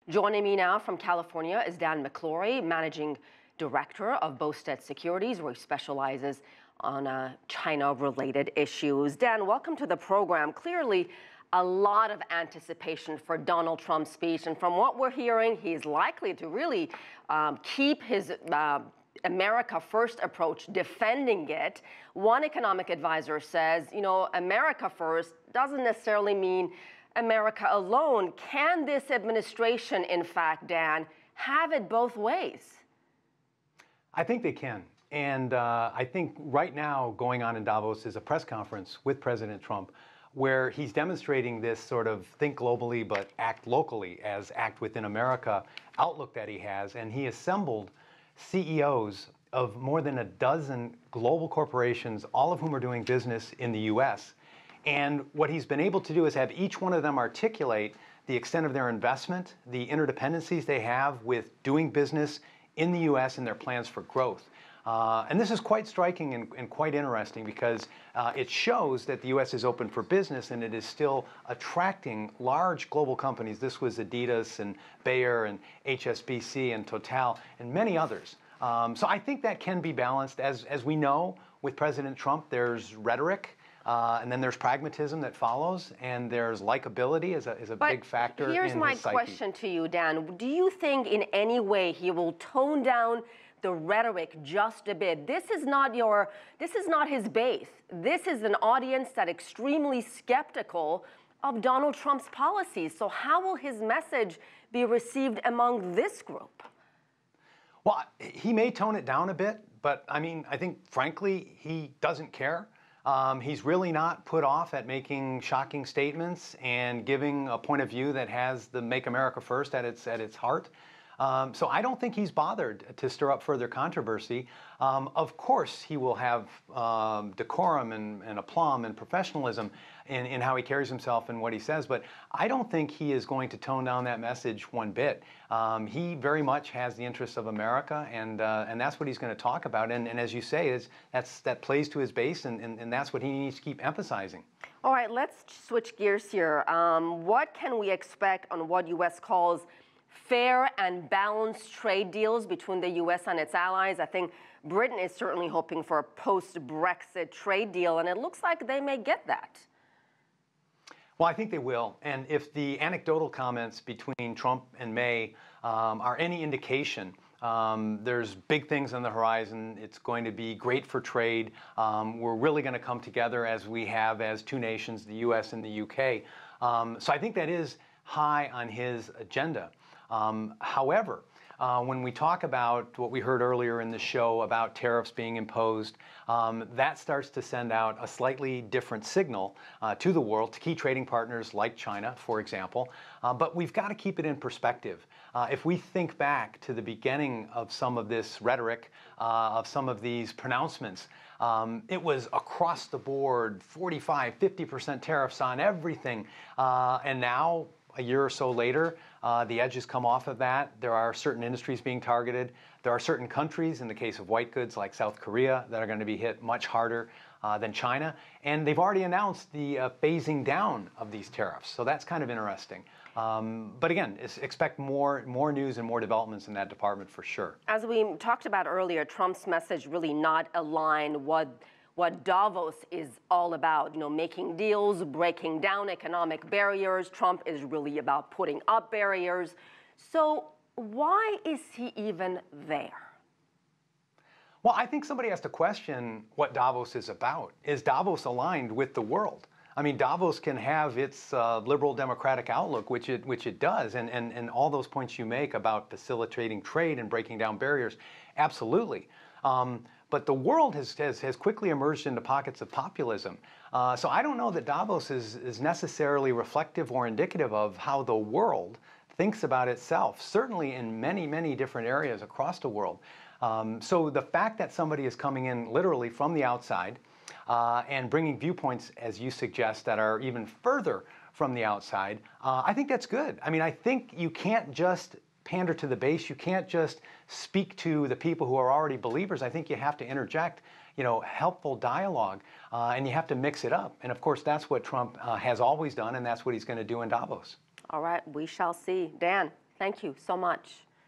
Joining me now from California is Dan McClory, Managing Director of Bosted Securities, where he specializes on China-related issues. Dan, welcome to the program. Clearly, a lot of anticipation for Donald Trump's speech, and from what we're hearing, he's likely to really keep his America First approach, defending it. One economic advisor says, America First doesn't necessarily mean America alone. Can this administration, in fact, Dan, have it both ways? I think they can. And I think right now going on in Davos is a press conference with President Trump where he's demonstrating this sort of think globally but act locally as act within America outlook that he has. And he assembled CEOs of more than a dozen global corporations, all of whom are doing business in the U.S. And what he's been able to do is have each one of them articulate the extent of their investment, the interdependencies they have with doing business in the U.S. and their plans for growth. And this is quite striking and quite interesting because it shows that the U.S. is open for business and it is still attracting large global companies. This was Adidas and Bayer and HSBC and Total and many others. So I think that can be balanced. As we know, with President Trump, there's rhetoric. And then there's pragmatism that follows, and there's likability as a big factor in his psyche. Here's my question to you, Dan. Do you think in any way he will tone down the rhetoric just a bit? This is not his base. This is an audience that's extremely skeptical of Donald Trump's policies. So how will his message be received among this group? Well, he may tone it down a bit, but I think frankly, he doesn't care. He's really not put off at making shocking statements and giving a point of view that has the Make America First at its heart. So I don't think he's bothered to stir up further controversy. Of course, he will have decorum and aplomb and professionalism in how he carries himself and what he says, but I don't think he is going to tone down that message one bit. He very much has the interests of America, and that's what he's going to talk about. And as you say, that plays to his base, and that's what he needs to keep emphasizing. All right, let's switch gears here. What can we expect on what U.S. calls fair and balanced trade deals between the U.S. and its allies? I think Britain is certainly hoping for a post-Brexit trade deal, and it looks like they may get that. Well, I think they will. And if the anecdotal comments between Trump and May are any indication, there's big things on the horizon. It's going to be great for trade. We're really going to come together as we have as two nations, the U.S. and the U.K. So I think that is high on his agenda. However, when we talk about what we heard earlier in the show about tariffs being imposed, that starts to send out a slightly different signal to the world, to key trading partners like China, for example. But we've got to keep it in perspective. If we think back to the beginning of some of this rhetoric, of some of these pronouncements, it was across the board, 45, 50% tariffs on everything. And now, a year or so later, the edge has come off of that. There are certain industries being targeted. There are certain countries, in the case of white goods like South Korea, that are going to be hit much harder than China. And they've already announced the phasing down of these tariffs. So that's kind of interesting. But again, expect more news and more developments in that department for sure. As we talked about earlier, Trump's message really not aligned what Davos is all about, making deals, breaking down economic barriers. Trump is really about putting up barriers. So why is he even there? Well, I think somebody has to question what Davos is about. Is Davos aligned with the world? Davos can have its liberal democratic outlook, which it does, and all those points you make about facilitating trade and breaking down barriers, absolutely. But the world has quickly emerged into pockets of populism. So I don't know that Davos is necessarily reflective or indicative of how the world thinks about itself, certainly in many, many different areas across the world. So the fact that somebody is coming in literally from the outside and bringing viewpoints, as you suggest, that are even further from the outside, I think that's good. I think you can't just pander to the base. You can't just speak to the people who are already believers. I think you have to interject, helpful dialogue, and you have to mix it up. And of course, that's what Trump has always done, and that's what he's going to do in Davos. All right, we shall see. Dan. Thank you so much.